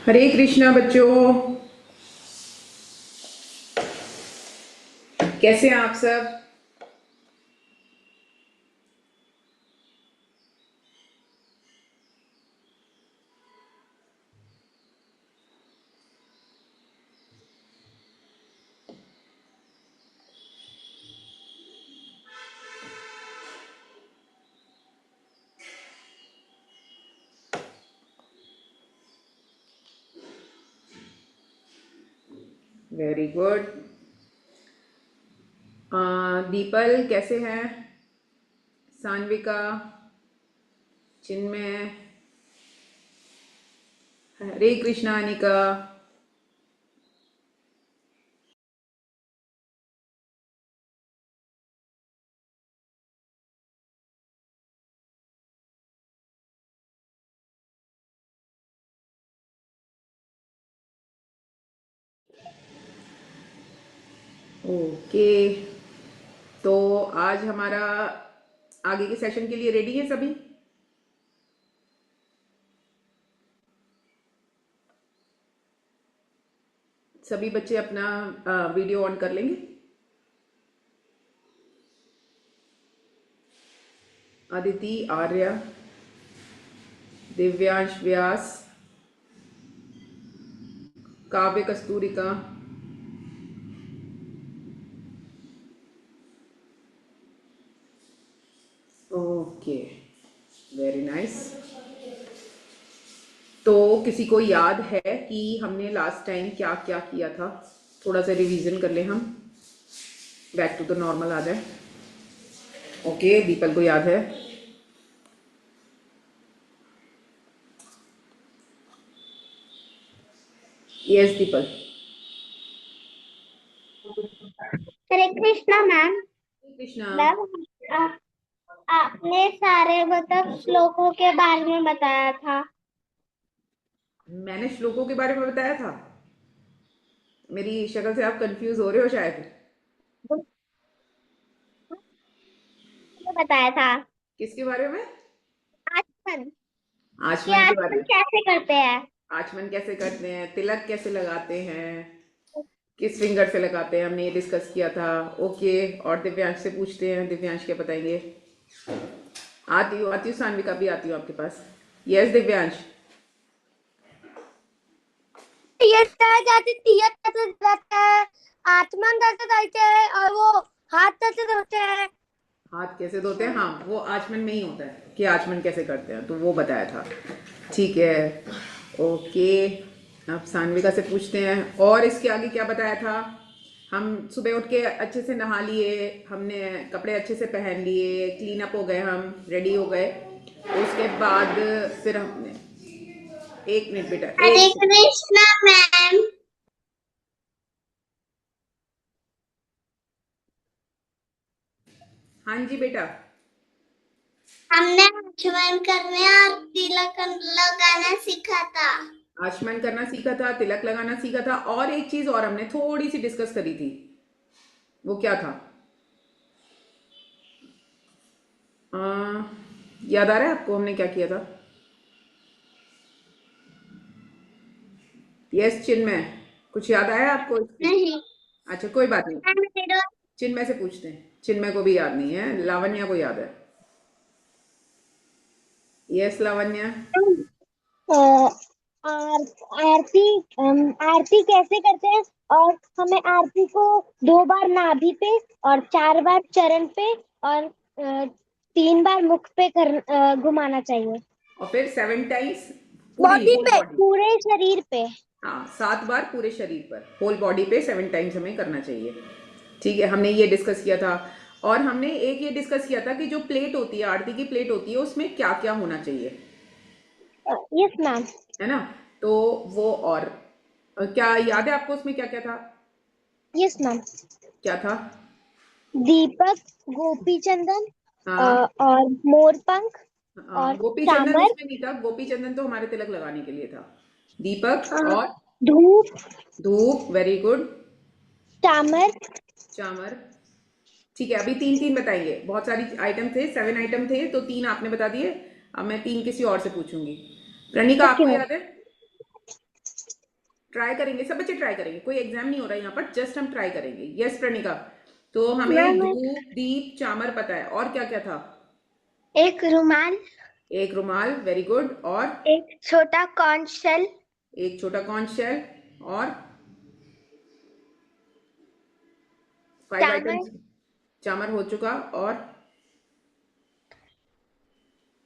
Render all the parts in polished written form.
हरे कृष्णा बच्चों, कैसे हैं आप सब। Very good. दीपल कैसे हैं, सान्विका, चिन्मय, हरे कृष्णा अनिका। ओके, तो आज हमारा आगे के सेशन के लिए रेडी है सभी। सभी बच्चे अपना वीडियो ऑन कर लेंगे। अदिति, आर्या, दिव्यांश व्यास, काव्य कस्तूरिका, ओके, वेरी नाइस। तो किसी को याद है कि हमने लास्ट टाइम क्या क्या किया था? थोड़ा सा रिवीजन कर ले हम, बैक टू द नॉर्मल आ जाए। ओके, दीपल को याद है। Yes Deepal. Hare Krishna ma'am. Krishna, ma'am आ- आपने सारे मतलब श्लोकों के बारे में बताया था। मैंने श्लोकों के बारे में बताया था? मेरी शक्ल से आप कंफ्यूज हो रहे हो शायद। बताया था किसके बारे में? आचमन, कि आचमन के बारे आचमन में। कैसे करते हैं। आचमन कैसे करते हैं, तिलक कैसे लगाते हैं, किस फिंगर से लगाते हैं, हमने ये डिस्कस किया था। ओके, और दिव्यांश से पूछते हैं, दिव्यांश क्या बताएंगे। आती हूँ सान्विका भी आती हूँ आपके पास। यस दिव्यांश। ये जाती तीयत कैसे जाता है, आचमन कैसे करते हैं और वो हाथ कैसे धोते हैं। हाथ कैसे धोते हैं, हाँ वो आचमन में ही होता है कि आचमन कैसे करते हैं, तो वो बताया था। ठीक है, ओके। अब सान्विका से पूछते हैं, और इसके आगे क्या बताया था। हम सुबह उठ के अच्छे से नहा लिए, हमने कपड़े अच्छे से पहन लिए, क्लीन अप हो गए, हम रेडी हो गए। उसके बाद फिर हमने, एक मिनट बेटा, हरे एक सेकंड। कृष्णा मैम। हाँ जी बेटा। हमने आचमन करने और तिलक लगाना सीखा था। आचमन करना सीखा था, तिलक लगाना सीखा था, और एक चीज और हमने थोड़ी सी डिस्कस करी थी। वो क्या था? आ, याद आ रहा है आपको हमने क्या किया था? यस चिन्मय, कुछ याद आया आपको इसमें? नहीं। अच्छा कोई बात नहीं, मैम, चिन्मय से पूछते हैं। चिन्मय को भी याद नहीं है, लावण्या को याद है। यस लावण्या। आरती आरती कैसे करते हैं, और हमें आरती को 2 बार नाभि पे और 4 बार चरण पे और 3 बार मुख पे घुमाना चाहिए। और फिर 7 टाइम्स पूरी बॉडी होल पे, बॉडी। पूरे शरीर पे। हाँ 7 बार पूरे शरीर पर, होल बॉडी पे 7 टाइम्स हमें करना चाहिए। ठीक है, हमने ये डिस्कस किया था। और हमने एक ये डिस्कस किया था कि जो प्लेट होती है, आरती की प्लेट होती है, उसमें क्या क्या होना चाहिए, यस मैम। है ना। तो वो, और क्या याद है आपको उसमें क्या क्या था? Yes ma'am. क्या था? दीपक, गोपी चंदन, हाँ और मोरपंख हाँ, और गोपी चंदन चामर, उसमें नहीं था, गोपी चंदन तो हमारे तिलक लगाने के लिए था। दीपक और धूप, धूप, वेरी गुड। चामर। चामर, ठीक है। अभी तीन तीन बताएंगे, बहुत सारी आइटम थे, 7 आइटम थे, तो तीन आपने बता दिए। अब मैं तीन किसी और से पूछूंगी। प्रणिका ओके आपको मैम। याद है? ट्राई करेंगे, सब बच्चे ट्राई करेंगे, कोई एग्जाम नहीं हो रहा है यहाँ पर, जस्ट हम ट्राई करेंगे। यस प्रणिका, तो हमें मैम धूप दीप चामर पता है, और क्या क्या था? एक रुमाल, एक रुमाल, वेरी गुड, और एक छोटा कॉर्न शेल, एक छोटा कॉर्न शेल, और 5 चामर, आइटम्स। चामर हो चुका, और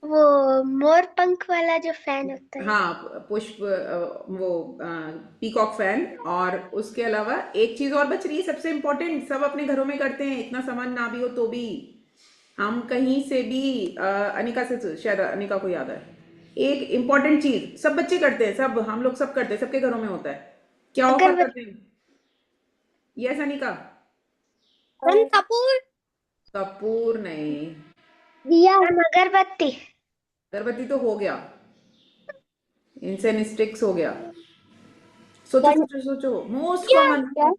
वो मोर पंख वाला जो फैन होता है। हाँ पुष्प वो पीकॉक फैन, और उसके अलावा एक चीज और बच रही है सबसे इम्पोर्टेंट, सब अपने घरों में करते हैं, इतना सामान ना भी हो तो भी, हम कहीं से भी अनिका से, शायद अनिका को याद है, एक इम्पोर्टेंट चीज सब बच्चे करते हैं, सब हम लोग सब करते हैं, सबके घरों में होता है, क्या ऑफर अगरबत्ती। करते हैं? यस अनिका। मैम कपूर। कपूर नहीं। दिया। मैम अगरबत्ती। अगरबत्ती तो हो गया, इंसेंस स्टिक्स हो गया। सोचो गन- सोचो सोचो, मोस्ट क्या कॉमन, क्या?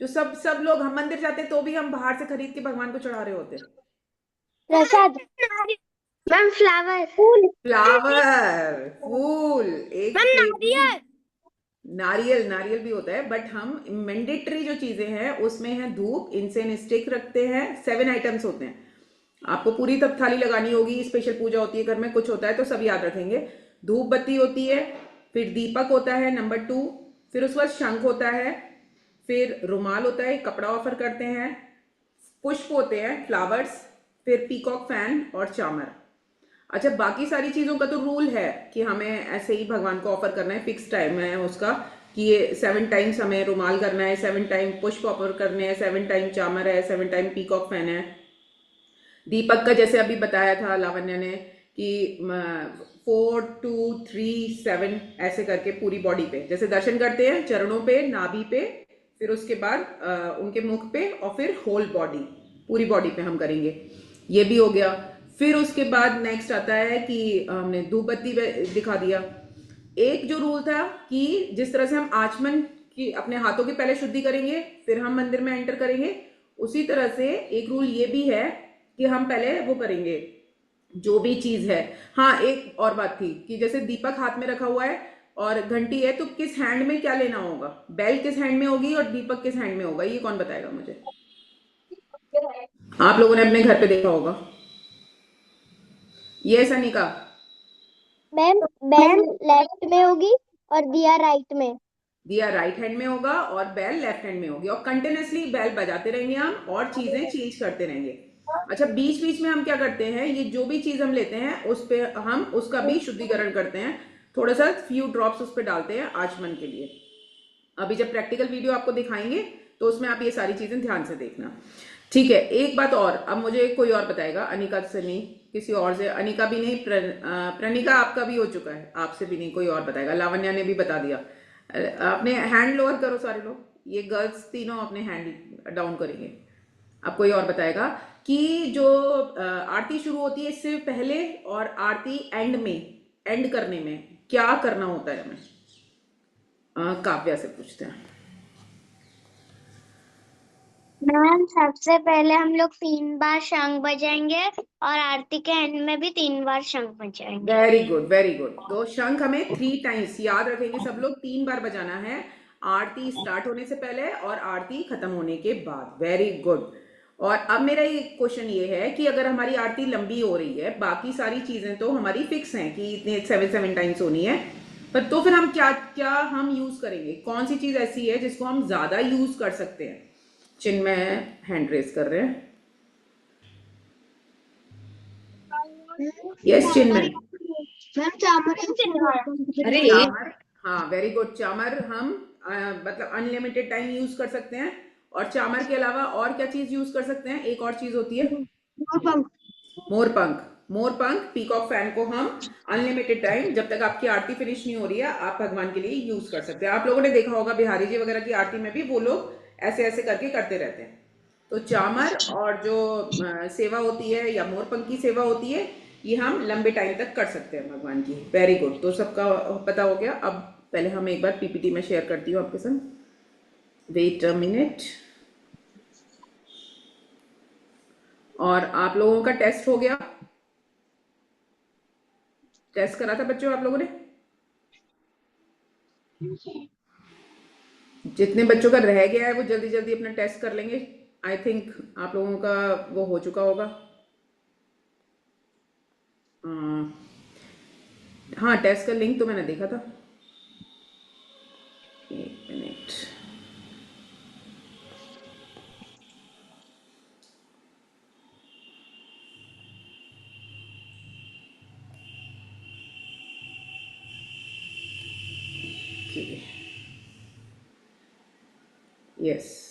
जो सब सब लोग, हम मंदिर जाते हैं तो भी हम बाहर से खरीद के भगवान को चढ़ा रहे होते हैं। प्रसाद। Ma'am flower. फूल। फ्लावर, फूल, एक मैम प्लेट में नारियल। नारियल, नारियल भी होता है, बट हम मैंडेटरी जो चीजें हैं उसमें है धूप, इंसेंस स्टिक रखते हैं, 7 आइटम्स होते हैं। आपको पूरी तब थाली लगानी होगी, स्पेशल पूजा होती है घर में, कुछ होता है तो सब याद रखेंगे। धूप बत्ती होती है, फिर दीपक होता है नंबर 2, फिर उसके बाद शंख होता है, फिर रुमाल होता है, कपड़ा ऑफर करते हैं, पुष्प होते हैं, फ्लावर्स, फिर पीकॉक फैन और चामर। अच्छा, बाकी सारी चीजों का तो रूल है कि हमें ऐसे ही भगवान को ऑफर करना है, फिक्स टाइम है उसका, कि ये 7 टाइम्स हमें रुमाल करना है, 7 टाइम पुष्प ऑफर करने हैं, 7 टाइम चामर है, 7 टाइम पीकॉक फैन है। दीपक का जैसे अभी बताया था लावण्य ने कि 4 2 3 7 ऐसे करके पूरी बॉडी पे, जैसे दर्शन करते हैं चरणों पे, नाभि पे, फिर उसके बाद उनके मुख पे, और फिर होल बॉडी, पूरी बॉडी पे हम करेंगे, ये भी हो गया। फिर उसके बाद नेक्स्ट आता है कि हमने धूप बत्ती दिखा दिया। एक जो रूल था कि जिस तरह से हम आचमन की अपने हाथों की पहले शुद्धि करेंगे, फिर हम मंदिर में एंटर करेंगे, उसी तरह से एक रूल ये भी है कि हम पहले वो करेंगे जो भी चीज है। हाँ, एक और बात थी कि जैसे दीपक हाथ में रखा हुआ है और घंटी है, तो किस हैंड में क्या लेना होगा, बेल किस हैंड में होगी और दीपक किस हैंड में होगा, ये कौन बताएगा मुझे? आप लोगों ने अपने घर पे देखा होगा। ये सनिका। मैम बेल लेफ्ट में होगी और दिया राइट में। दिया राइट हैंड में होगा और बेल लेफ्ट हैंड में होगी, और कंटिन्यूसली बेल बजाते रहेंगे हम, और चीजें चेंज करते रहेंगे। अच्छा, बीच बीच में हम क्या करते हैं, ये जो भी चीज हम लेते हैं उस पे हम उसका भी शुद्धिकरण करते हैं, थोड़ा सा फ्यू ड्रॉप्स उस पर डालते हैं आचमन के लिए। अभी जब प्रैक्टिकल वीडियो आपको दिखाएंगे तो उसमें आप ये सारी चीजें ध्यान से देखना। ठीक है, एक बात और, अब मुझे कोई और बताएगा, अनिका से नहीं, किसी और से, अनिका भी नहीं, प्रणिका आपका भी हो चुका है, आपसे भी नहीं, कोई और बताएगा, लावण्या ने भी बता दिया। अपने हैंड लोअर करो सारे लोग, ये गर्ल्स तीनों अपने हैंड डाउन करेंगे। अब कोई और बताएगा कि जो आरती शुरू होती है इससे पहले और आरती एंड में, एंड करने में क्या करना होता है हमें? काव्या से पूछते हैं। मैम सबसे पहले हम लोग 3 बार शंख बजाएंगे और आरती के एंड में भी 3 बार शंख बजाएंगे। वेरी गुड, वेरी गुड, तो शंख हमें 3 टाइम्स याद रखेंगे सब लोग, 3 बार बजाना है, आरती स्टार्ट होने से पहले और आरती खत्म होने के बाद। Very good. और अब मेरा ये क्वेश्चन ये है कि अगर हमारी आरती लंबी हो रही है, बाकी सारी चीजें तो हमारी फिक्स हैं कि इतने 7 टाइम्स होनी है, पर तो फिर हम क्या क्या हम यूज करेंगे, कौन सी चीज ऐसी है जिसको हम ज्यादा यूज कर सकते हैं? चिन्मय हैंड रेस कर रहे हैं। यस चिन्मय। मैम चामर। अरे चामर, हाँ वेरी गुड, चामर हम मतलब अनलिमिटेड टाइम यूज कर सकते हैं, और चामर के अलावा और क्या चीज यूज कर सकते हैं, एक और चीज होती है मोरपंख। मोरपंख पीकॉक फैन को हम अनलिमिटेड टाइम, जब तक आपकी आरती फिनिश नहीं हो रही है, आप भगवान के लिए यूज कर सकते हैं। आप लोगों ने देखा होगा बिहारी जी वगैरह की आरती में भी वो लोग ऐसे ऐसे करके करते रहते हैं। तो चामर और जो सेवा होती है या मोरपंख की सेवा होती है, ये हम लंबे टाइम तक कर सकते हैं भगवान की। वेरी गुड, तो सबका पता हो गया। अब पहले हम एक बार पीपीटी में शेयर करती हूँ आपके साथ, वेट अ मिनट। और आप लोगों का टेस्ट हो गया, टेस्ट करा था बच्चों आप लोगों ने? जितने बच्चों का रह गया है वो जल्दी जल्दी अपना टेस्ट कर लेंगे। आई थिंक आप लोगों का वो हो चुका होगा। हाँ, टेस्ट का लिंक तो मैंने देखा था। एक मिनट। यस।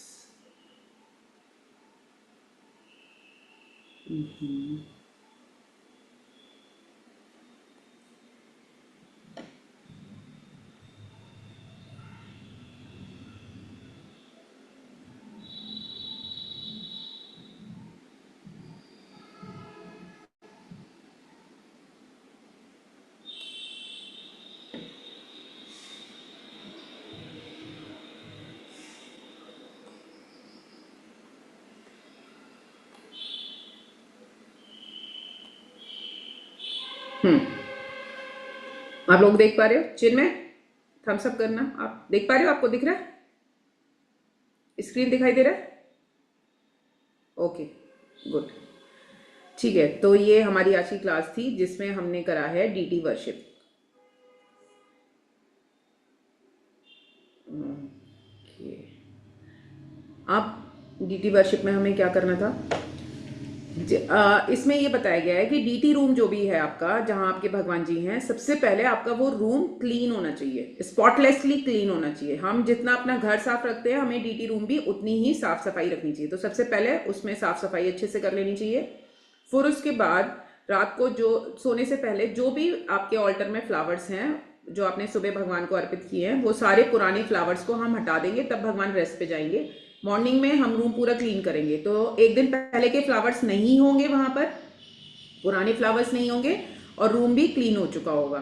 आप लोग देख पा रहे हो? चिन्मय, थम्स अप करना। आप देख पा रहे हो? आपको दिख रहा है? स्क्रीन दिखाई दे रहा है? Okay, good. ठीक है, तो ये हमारी आज की क्लास थी जिसमें हमने करा है डीटी वर्शिप। अब डीटी वर्शिप में हमें क्या करना था? इसमें ये बताया गया है कि डीटी रूम जो भी है आपका, जहां आपके भगवान जी हैं, सबसे पहले आपका वो रूम क्लीन होना चाहिए, स्पॉटलेसली क्लीन होना चाहिए। हम जितना अपना घर साफ रखते हैं, हमें डीटी रूम भी उतनी ही साफ सफाई रखनी चाहिए। तो सबसे पहले उसमें साफ सफाई अच्छे से कर लेनी चाहिए। फिर उसके बाद रात को जो सोने से पहले जो भी आपके ऑल्टर में फ्लावर्स हैं जो आपने सुबह भगवान को अर्पित किए हैं, वो सारे पुराने फ्लावर्स को हम हटा देंगे, तब भगवान रेस्ट पे जाएंगे। मॉर्निंग में हम रूम पूरा क्लीन करेंगे। तो एक दिन पहले के फ्लावर्स नहीं होंगे, वहां पर पुराने फ्लावर्स नहीं होंगे और रूम भी क्लीन हो चुका होगा।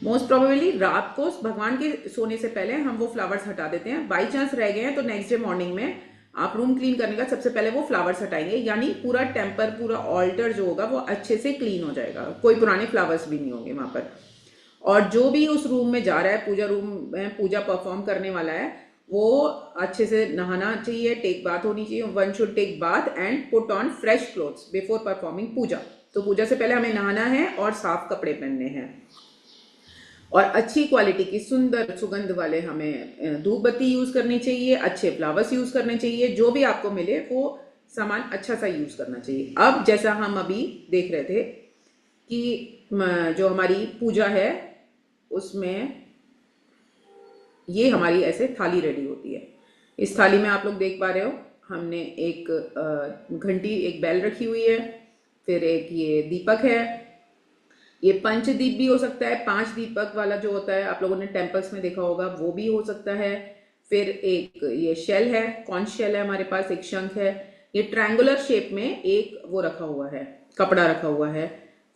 मोस्ट प्रोबेबली रात को भगवान के सोने से पहले हम वो फ्लावर्स हटा देते हैं। बाई चांस रह गए हैं तो नेक्स्ट डे मॉर्निंग में आप रूम क्लीन करने का सबसे पहले वो फ्लावर्स हटाएंगे, यानी पूरा टेम्पर, पूरा ऑल्टर जो होगा वो अच्छे से क्लीन हो जाएगा, कोई पुराने फ्लावर्स भी नहीं होंगे वहां पर। और जो भी उस रूम में जा रहा है, पूजा रूम में पूजा परफॉर्म करने वाला है, वो अच्छे से नहाना चाहिए, टेक बाथ होनी चाहिए। One should take bath and put on fresh clothes before performing puja. तो पूजा से पहले हमें नहाना है और साफ कपड़े पहनने हैं, और अच्छी क्वालिटी की सुंदर सुगंध वाले हमें धूप बत्ती यूज करनी चाहिए, अच्छे फ्लावर्स यूज करने चाहिए। जो भी आपको मिले वो सामान अच्छा सा यूज करना चाहिए। अब जैसा हम अभी देख रहे थे कि जो हमारी पूजा है उसमें ये हमारी ऐसे थाली रेडी होती है। इस थाली में आप लोग देख पा रहे हो, हमने एक घंटी, एक बेल रखी हुई है, फिर एक ये दीपक है। ये पंचदीप भी हो सकता है, 5 दीपक वाला जो होता है, आप लोगों ने टेम्पल्स में देखा होगा, वो भी हो सकता है। फिर एक ये शेल है, कॉन्च शेल है हमारे पास, एक शंख है। ये ट्रायंगुलर शेप में एक वो रखा हुआ है, कपड़ा रखा हुआ है।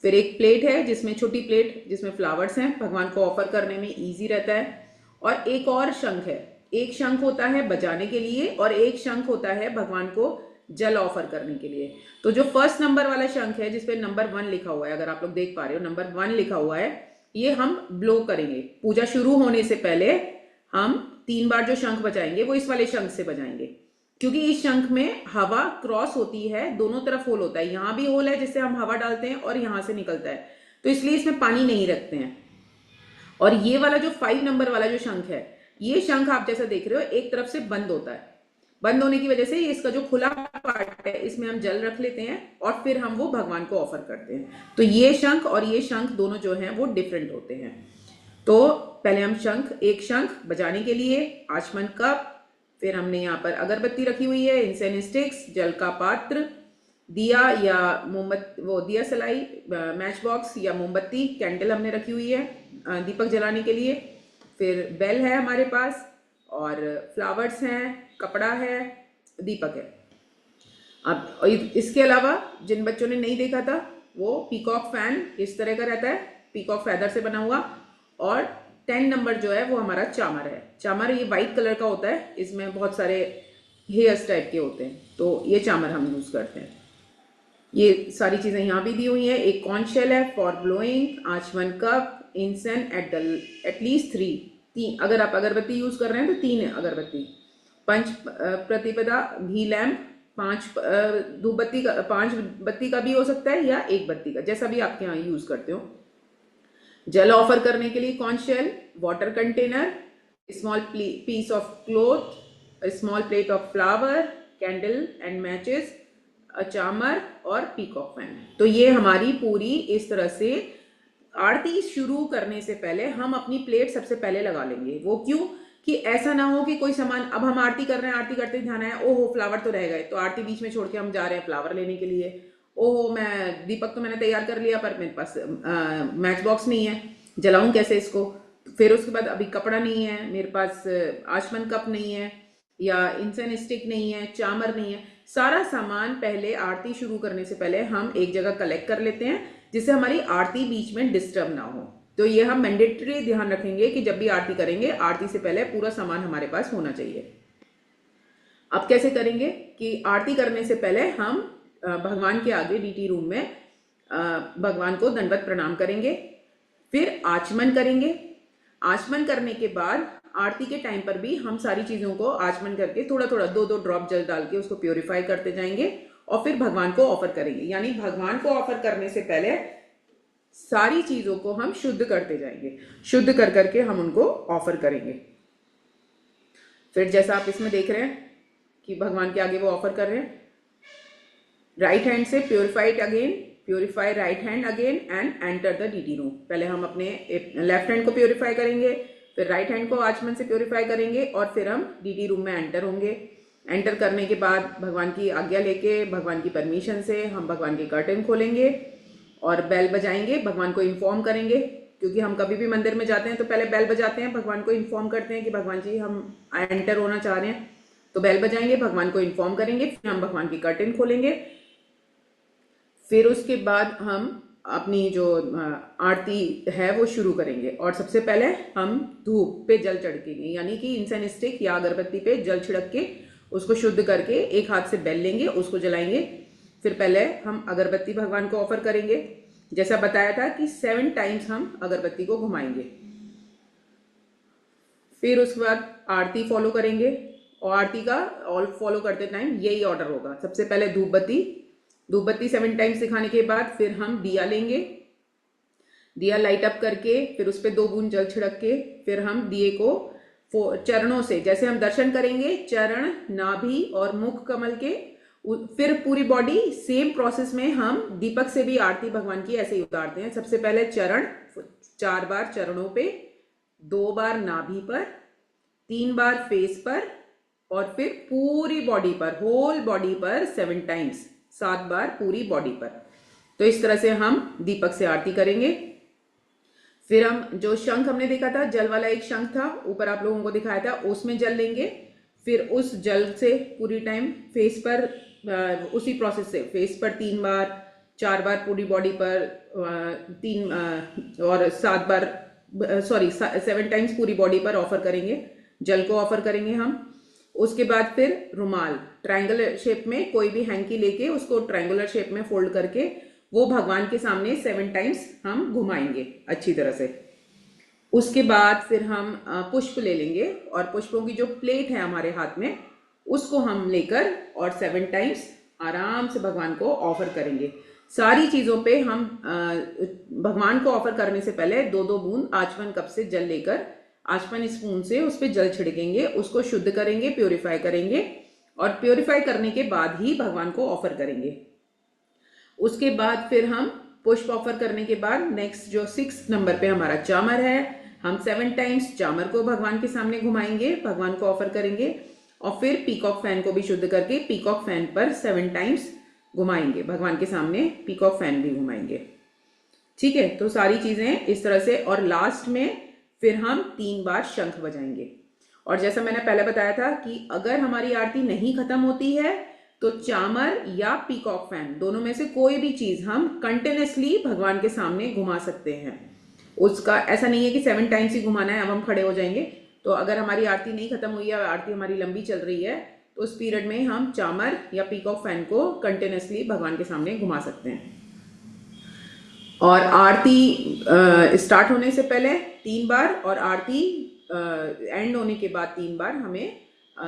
फिर एक प्लेट है जिसमें, छोटी प्लेट जिसमें फ्लावर्स हैं, भगवान को ऑफर करने में ईजी रहता है। और एक और शंख है, एक शंख होता है बजाने के लिए और एक शंख होता है भगवान को जल ऑफर करने के लिए। तो जो फर्स्ट नंबर वाला शंख है जिसपे नंबर 1 लिखा हुआ है, अगर आप लोग देख पा रहे हो नंबर 1 लिखा हुआ है, ये हम ब्लो करेंगे। पूजा शुरू होने से पहले हम 3 बार जो शंख बजाएंगे वो इस वाले शंख से बजाएंगे, क्योंकि इस शंख में हवा क्रॉस होती है, दोनों तरफ होल होता है। यहाँ भी होल है जिससे हम हवा डालते हैं और यहाँ से निकलता है, तो इसलिए इसमें पानी नहीं रखते हैं। और ये वाला जो 5 नंबर वाला जो शंख है, ये शंख आप जैसा देख रहे हो एक तरफ से बंद होता है। बंद होने की वजह से इसका जो खुला पार्ट है इसमें हम जल रख लेते हैं और फिर हम वो भगवान को ऑफर करते हैं। तो ये शंख और ये शंख दोनों जो हैं वो डिफरेंट होते हैं। तो पहले हम एक शंख बजाने के लिए, आचमन कप, फिर हमने यहाँ पर अगरबत्ती रखी हुई है, इंसेंस स्टिक्स, जल का पात्र, दिया या मोमबत्ती, वो दिया सलाई, मैच बॉक्स या मोमबत्ती, कैंडल हमने रखी हुई है दीपक जलाने के लिए। फिर बेल है हमारे पास और फ्लावर्स हैं, कपड़ा है, दीपक है। अब इसके अलावा जिन बच्चों ने नहीं देखा था, वो पीकॉक फैन इस तरह का रहता है, पीकॉक फैदर से बना हुआ। और 10 नंबर जो है वो हमारा चामर है। चामर ये वाइट कलर का होता है, इसमें बहुत सारे हेयर्स टाइप के होते हैं, तो ये चामर हम यूज करते हैं। ये सारी चीजें यहाँ भी दी हुई है। एक कॉन्च शेल है फॉर ब्लोइंग, आचमन कप, इंसेंस एट लीस्ट 3, अगर आप अगरबत्ती यूज कर रहे हैं तो 3 अगरबत्ती, पंच प्रतिपदा घी लैम्प, 5 धूप बत्ती का, 5 बत्ती का भी हो सकता है या 1 बत्ती का, जैसा भी आपके यहाँ यूज करते हो। जल ऑफर करने के लिए conch shell, water container, small piece of cloth, small plate of flower, candle and matches, चामर और पीकॉक फैन। तो ये हमारी पूरी इस तरह से आरती शुरू करने से पहले हम अपनी प्लेट सबसे पहले लगा लेंगे। वो क्यों? कि ऐसा ना हो कि कोई सामान, अब हम आरती कर रहे हैं, आरती करते ध्यान आया ओहो फ्लावर तो रह गए, तो आरती बीच में छोड़ के हम जा रहे हैं फ्लावर लेने के लिए। ओहो मैं दीपक तो मैंने तैयार कर लिया पर मेरे पास मैच बॉक्स नहीं है, जलाऊं कैसे इसको। फिर उसके बाद अभी कपड़ा नहीं है मेरे पास, आचमन कप नहीं है, या इंसेंस स्टिक नहीं है, चामर नहीं है। सारा सामान पहले आरती शुरू करने से पहले हम एक जगह कलेक्ट कर लेते हैं, जिससे हमारी आरती बीच में डिस्टर्ब ना हो। तो ये हम मैंडेटरी ध्यान रखेंगे कि जब भी आरती करेंगे, आरती से पहले पूरा सामान हमारे पास होना चाहिए। अब कैसे करेंगे कि आरती करने से पहले हम भगवान के आगे डीटी रूम में भगवान को दंडवत प्रणाम करेंगे, फिर आचमन करेंगे। आचमन करने के बाद आरती के टाइम पर भी हम सारी चीजों को आचमन करके थोड़ा थोड़ा 2-2 ड्रॉप जल डाल के उसको प्योरीफाई करते जाएंगे और फिर भगवान को ऑफर करेंगे। यानी भगवान को ऑफर करने से पहले सारी चीजों को हम शुद्ध करते जाएंगे, शुद्ध कर करके हम उनको ऑफर करेंगे। फिर जैसा आप इसमें देख रहे हैं कि भगवान के आगे वो ऑफर कर रहे हैं, राइट हैंड से purify it again, purify right hand again and enter the deity room. पहले हम अपने लेफ्ट हैंड को प्योरीफाई करेंगे, फिर राइट हैंड को आचमन से प्योरीफाई करेंगे और फिर हम डीटी रूम में एंटर होंगे। एंटर करने के बाद भगवान की आज्ञा लेके, भगवान की परमिशन से हम भगवान के कर्टन खोलेंगे और बेल बजाएंगे, भगवान को इन्फॉर्म करेंगे। क्योंकि हम कभी भी मंदिर में जाते हैं तो पहले बेल बजाते हैं, भगवान को इन्फॉर्म करते हैं कि भगवान जी हम एंटर होना चाह रहे हैं, तो बेल बजाएंगे, भगवान को इन्फॉर्म करेंगे, फिर हम भगवान की कर्टन खोलेंगे। फिर उसके बाद हम अपनी जो आरती है वो शुरू करेंगे और सबसे पहले हम धूप पे जल छिड़केंगे, यानी कि इंसेंस स्टिक या अगरबत्ती पे जल छिड़क के उसको शुद्ध करके एक हाथ से बेल लेंगे, उसको जलाएंगे। फिर पहले हम अगरबत्ती भगवान को ऑफर करेंगे, जैसा बताया था कि 7 टाइम्स हम अगरबत्ती को घुमाएंगे। फिर उसके बाद आरती फॉलो करेंगे और आरती का ऑल फॉलो करते टाइम यही ऑर्डर होगा। सबसे पहले धूप बत्ती 7 टाइम्स दिखाने के बाद फिर हम दिया लेंगे, दिया लाइट अप करके फिर उस पर 2 बूंद जल छिड़क के फिर हम दिए को चरणों से, जैसे हम दर्शन करेंगे चरण, नाभि और मुख कमल के, फिर पूरी बॉडी सेम प्रोसेस में हम दीपक से भी आरती भगवान की ऐसे ही उतारते हैं। सबसे पहले चरण 4 बार चरणों पे, 2 बार नाभि पर, 3 बार फेस पर और फिर पूरी बॉडी पर, होल बॉडी पर 7 टाइम्स, 7 बार पूरी बॉडी पर। तो इस तरह से हम दीपक से आरती करेंगे। फिर हम जो शंख हमने देखा था, जल वाला एक शंख था, ऊपर आप लोगों को दिखाया था, उसमें जल लेंगे। फिर उस जल से पूरी टाइम फेस पर, उसी प्रोसेस से फेस पर 3 बार, 4 बार पूरी बॉडी पर, 3 और 7 बार, 7 टाइम्स पूरी बॉडी पर ऑफर करेंगे, जल को ऑफर करेंगे हम। उसके बाद फिर रुमाल ट्रायंगल शेप में कोई भी हैंकी लेके उसको ट्रायंगुलर शेप में फोल्ड करके वो भगवान के सामने 7 टाइम्स हम घुमाएंगे अच्छी तरह से। उसके बाद फिर हम पुष्प ले लेंगे और पुष्पों की जो प्लेट है हमारे हाथ में उसको हम लेकर और 7 टाइम्स आराम से भगवान को ऑफर करेंगे। सारी चीजों पे हम भगवान को ऑफर करने से पहले 2-2 बूंद आचमन कप से जल लेकर आचमन स्पून से उस पर जल छिड़केंगे, उसको शुद्ध करेंगे, प्योरीफाई करेंगे और प्योरीफाई करने के बाद ही भगवान को ऑफर करेंगे। उसके बाद फिर हम पुष्प ऑफर करने के बाद नेक्स्ट जो 6 नंबर पे हमारा चामर है, हम 7 टाइम्स चामर को भगवान के सामने घुमाएंगे, भगवान को ऑफर करेंगे और फिर पीकॉक फैन को भी शुद्ध करके पीकॉक फैन पर 7 टाइम्स घुमाएंगे, भगवान के सामने पीकॉक फैन भी घुमाएंगे। ठीक है, तो सारी चीजें इस तरह से। और लास्ट में फिर हम 3 बार शंख बजाएंगे। और जैसा मैंने पहले बताया था कि अगर हमारी आरती नहीं खत्म होती है तो चामर या पीकॉक फैन दोनों में से कोई भी चीज हम कंटिन्यूसली भगवान के सामने घुमा सकते हैं। उसका ऐसा नहीं है कि 7 टाइम्स ही घुमाना है, अब हम खड़े हो जाएंगे। तो अगर हमारी आरती नहीं खत्म हुई है, आरती हमारी लंबी चल रही है, तो उस पीरियड में हम चामर या पीकॉक फैन को कंटिन्यूसली भगवान के सामने घुमा सकते हैं। और आरती स्टार्ट होने से पहले 3 बार और आरती एंड होने के बाद 3 बार हमें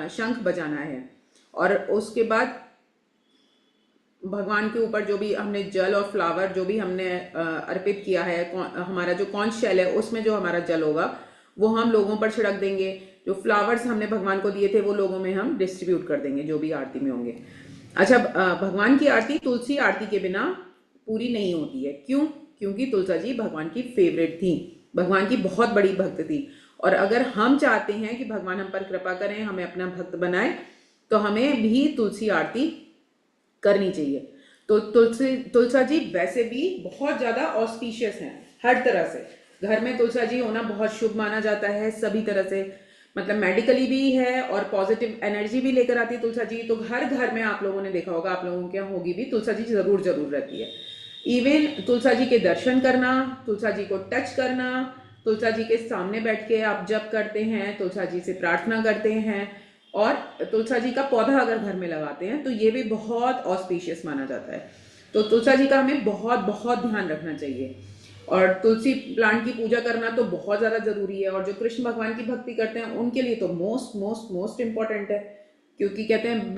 शंख बजाना है। और उसके बाद भगवान के ऊपर जो भी हमने जल और फ्लावर जो भी हमने अर्पित किया है, हमारा जो कॉन्च शेल है उसमें जो हमारा जल होगा वो हम लोगों पर छिड़क देंगे। जो फ्लावर्स हमने भगवान को दिए थे वो लोगों में हम डिस्ट्रीब्यूट कर देंगे जो भी आरती में होंगे। अच्छा, भगवान की आरती तुलसी आरती के बिना पूरी नहीं होती है। क्यों? क्योंकि तुलसा जी भगवान की फेवरेट थी, भगवान की बहुत बड़ी भक्त थी। और अगर हम चाहते हैं कि भगवान हम पर कृपा करें, हमें अपना भक्त बनाए, तो हमें भी तुलसी आरती करनी चाहिए। तो तुलसा जी वैसे भी बहुत ज़्यादा ऑस्पिशियस हैं हर तरह से। घर में तुलसा जी होना बहुत शुभ माना जाता है सभी तरह से, मतलब मेडिकली भी है और पॉजिटिव एनर्जी भी लेकर आती है तुलसा जी। तो हर घर में आप लोगों ने देखा होगा, आप लोगों के यहाँ होगी भी, तुलसा जी जरूर जरूर रहती है। इवन तुलसा जी के दर्शन करना, तुलसा जी को टच करना, तुलसा जी के सामने बैठ के आप जप करते हैं, तुलसा जी से प्रार्थना करते हैं और तुलसा जी का पौधा अगर घर में लगाते हैं तो ये भी बहुत ऑस्पिशियस माना जाता है। तो तुलसा जी का हमें बहुत बहुत ध्यान रखना चाहिए। और तुलसी प्लांट की पूजा करना तो बहुत ज़्यादा ज़रूरी है। और जो कृष्ण भगवान की भक्ति करते हैं उनके लिए तो मोस्ट मोस्ट मोस्ट इम्पॉर्टेंट है, क्योंकि कहते हैं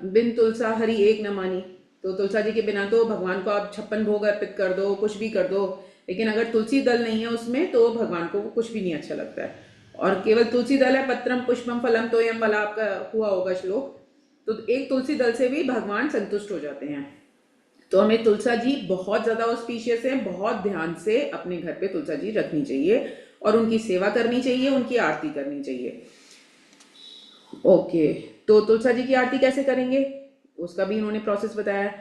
बिन तुलसा हरि एक न मानी। तो तुलसा जी के बिना तो भगवान को आप 56 भोग अर्पित कर दो, कुछ भी कर दो, लेकिन अगर तुलसी दल नहीं है उसमें तो भगवान को कुछ भी नहीं अच्छा लगता है। और केवल तुलसी दल है, पत्रम पुष्पम फलम तोयम वाला आपका हुआ होगा श्लोक, तो एक तुलसी दल से भी भगवान संतुष्ट हो जाते हैं। तो हमें तुलसा जी बहुत ज्यादा ऑस्पिशियस है, बहुत ध्यान से अपने घर पे तुलसा जी रखनी चाहिए और उनकी सेवा करनी चाहिए, उनकी आरती करनी चाहिए। ओके, तो तुलसा जी की आरती कैसे करेंगे उसका भी इन्होंने प्रोसेस बताया।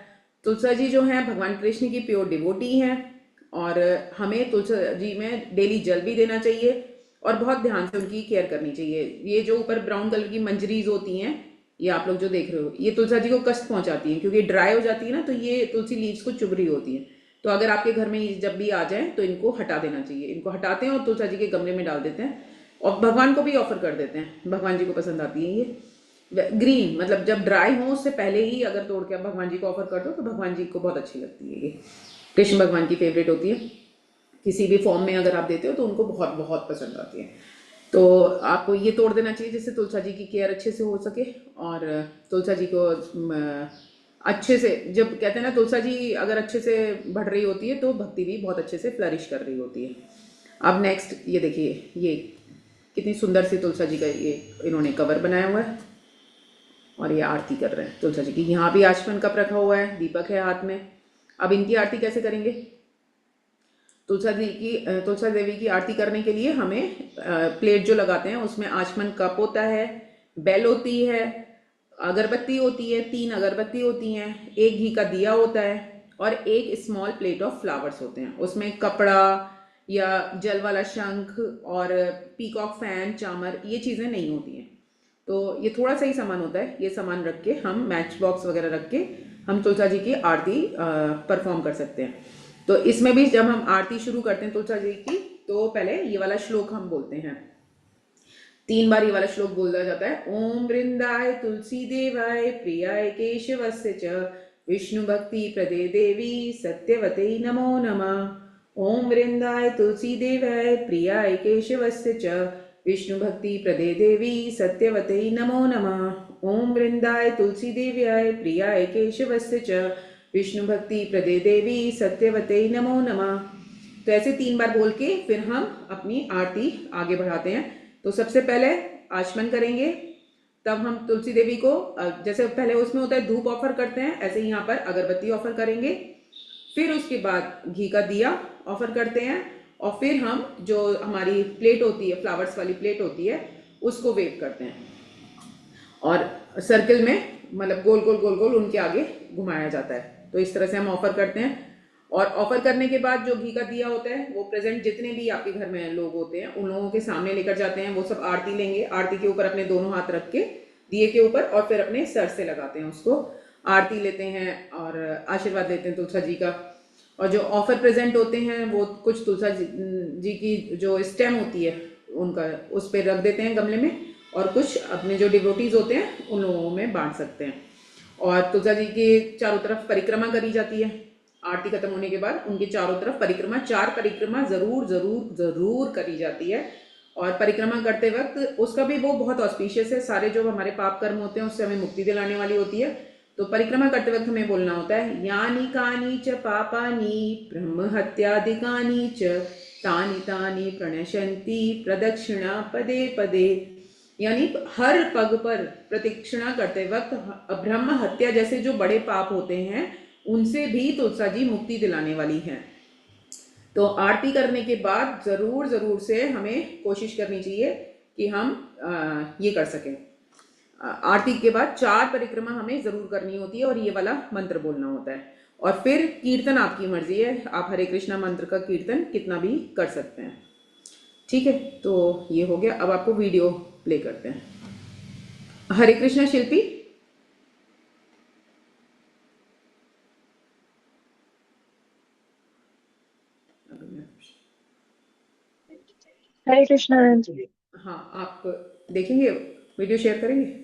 तुलसा जी जो है भगवान कृष्ण की प्योर डिवोटी हैं और हमें तुलसा जी में डेली जल भी देना चाहिए और बहुत ध्यान से उनकी केयर करनी चाहिए। ये जो ऊपर ब्राउन कलर की मंजरीज होती हैं, ये आप लोग जो देख रहे हो, ये तुलसा जी को कष्ट पहुंचाती हैं, क्योंकि ड्राई हो जाती है ना, तो ये तुलसी लीव्स को चुभ रही होती है। तो अगर आपके घर में जब भी आ जाए तो इनको हटा देना चाहिए। इनको हटाते हैं और तुलसा जी के गमले में डाल देते हैं और भगवान को भी ऑफर कर देते हैं। भगवान जी को पसंद आती है ये ग्रीन, मतलब जब ड्राई हो उससे पहले ही अगर तोड़ के आप भगवान जी को ऑफर कर दो तो भगवान जी को बहुत अच्छी लगती है। ये कृष्ण भगवान की फेवरेट होती है, किसी भी फॉर्म में अगर आप देते हो तो उनको बहुत बहुत पसंद आती है। तो आपको ये तोड़ देना चाहिए जिससे तुलसा जी की केयर अच्छे से हो सके और तुलसा जी को अच्छे से, जब कहते हैं ना तुलसा जी अगर अच्छे से बढ़ रही होती है तो भक्ति भी बहुत अच्छे से फ्लरिश कर रही होती है। अब नेक्स्ट ये देखिए, ये कितनी सुंदर सी तुलसा जी का ये इन्होंने कवर बनाया हुआ है और ये आरती कर रहे हैं तुलसा जी की। यहाँ भी आचमन कप रखा हुआ है, दीपक है हाथ में। अब इनकी आरती कैसे करेंगे? तुलसा देवी की आरती करने के लिए हमें प्लेट जो लगाते हैं उसमें आचमन कप होता है, बेल होती है, अगरबत्ती होती है, 3 अगरबत्ती होती हैं, एक घी का दिया होता है और एक स्मॉल प्लेट ऑफ फ्लावर्स होते हैं। उसमें कपड़ा या जल वाला शंख और पीकॉक फैन, चामर, ये चीज़ें नहीं होती हैं। तो ये थोड़ा सा ही सामान होता है। ये सामान रख के हम मैच बॉक्स वगैरह रख के हम तुलसा जी की आरती परफॉर्म कर सकते हैं। तो इसमें भी जब हम आरती शुरू करते हैं तुलसा जी की तो पहले ये वाला श्लोक हम बोलते हैं। 3 बार ये वाला श्लोक बोला जाता है। ओम वृंदाय तुलसी देवाय प्रियाय केशवस्य च विष्णु भक्ति प्रदे देवी सत्यवते नमो नमः। ओम वृंदाय तुलसी देवाय प्रियाय केशवस्य च विष्णु भक्ति प्रदे देवी सत्यवते नमो नमः। ओम वृंदाय तुलसी देव्याय प्रियाय केशवस्य च विष्णु भक्ति प्रदे देवी सत्यवते नमो नमः। तो ऐसे 3 बार बोल के फिर हम अपनी आरती आगे बढ़ाते हैं। तो सबसे पहले आचमन करेंगे, तब हम तुलसी देवी को जैसे पहले उसमें होता है धूप ऑफर करते हैं, ऐसे ही यहाँ पर अगरबत्ती ऑफर करेंगे। फिर उसके बाद घी का दिया ऑफर करते हैं और फिर हम जो हमारी प्लेट होती है, फ्लावर्स वाली प्लेट होती है, उसको वेव करते हैं और सर्किल में मतलब गोल गोल गोल गोल उनके आगे घुमाया जाता है। तो इस तरह से हम ऑफर करते हैं। और ऑफर करने के बाद जो घी का दिया होता है वो प्रेजेंट जितने भी आपके घर में लोग होते हैं उन लोगों के सामने लेकर जाते हैं। वो सब आरती लेंगे, आरती के ऊपर अपने दोनों हाथ रख के दिए के ऊपर और फिर अपने सर से लगाते हैं उसको, आरती लेते हैं और आशीर्वाद लेते हैं तुलसा जी का। और जो ऑफर प्रेजेंट होते हैं वो कुछ तुलसा जी की जो स्टेम होती है उनका उस पर रख देते हैं गमले में और कुछ अपने जो डिवोटीज होते हैं उन लोगों में बांट सकते हैं। और तुलसा जी की चारों तरफ परिक्रमा करी जाती है। आरती खत्म होने के बाद उनके चारों तरफ परिक्रमा, 4 परिक्रमा जरूर जरूर जरूर करी जाती है। और परिक्रमा करते वक्त उसका भी वो बहुत ऑस्पिशियस है, सारे जो हमारे पाप कर्म होते हैं उससे हमें मुक्ति दिलाने वाली होती है। तो परिक्रमा करते वक्त हमें बोलना होता है यानी कानी च पापानी ब्रह्म हत्यादिकानी च तानि तानि प्रणश्यन्ति प्रदक्षिणा पदे पदे। यानी हर पग पर प्रदक्षिणा करते वक्त ब्रह्म हत्या जैसे जो बड़े पाप होते हैं उनसे भी तुलसा जी मुक्ति दिलाने वाली हैं। तो आरती करने के बाद ज़रूर ज़रूर से हमें कोशिश करनी चाहिए कि हम ये कर सकें। आरती के बाद 4 परिक्रमा हमें ज़रूर करनी होती है और ये वाला मंत्र बोलना होता है। और फिर कीर्तन आपकी मर्जी है, आप हरे कृष्णा मंत्र का कीर्तन कितना भी कर सकते हैं। ठीक है, तो ये हो गया। अब आपको वीडियो प्ले करते हैं। हरे कृष्णा शिल्पी। हरे कृष्णा। हाँ, आप देखेंगे, वीडियो शेयर करेंगे।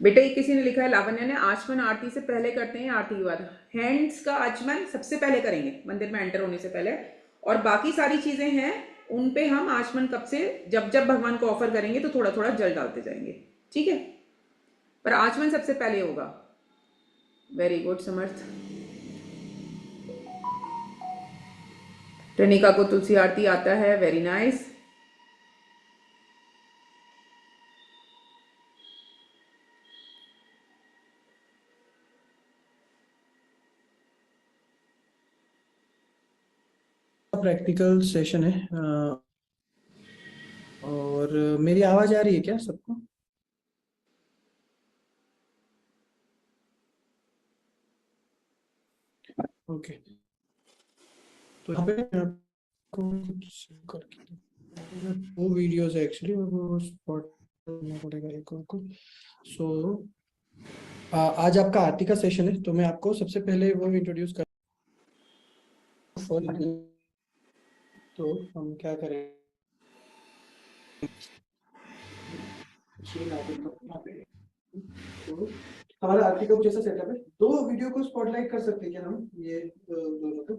बेटा ये किसी ने लिखा है, लावण्या ने, आचमन आरती से पहले करते हैं, आरती के बाद। हैंड्स का आचमन सबसे पहले करेंगे मंदिर में एंटर होने से पहले, और बाकी सारी चीजें हैं उन पे हम आचमन कब से, जब जब भगवान को ऑफर करेंगे तो थोड़ा थोड़ा जल डालते जाएंगे, ठीक है, पर आचमन सबसे पहले होगा। वेरी गुड समर्थ। टनिका को तुलसी आरती आता है, वेरी नाइस। प्रैक्टिकल सेशन है और मेरी आवाज आ रही है क्या सबको? ओके, तो यहाँ पे आपको कुछ करके दो वीडियोस है एक्चुअली, वो स्पॉट करना पड़ेगा एक को। सो आज आपका आरती का सेशन है, तो मैं आपको सबसे पहले वो इंट्रोड्यूस कर, तो हम क्या करें, तो हमारा आरती का कुछ ऐसा सेटअप है। दो वीडियो को स्पॉटलाइट कर सकते हैं क्या हम, ये दोनों को?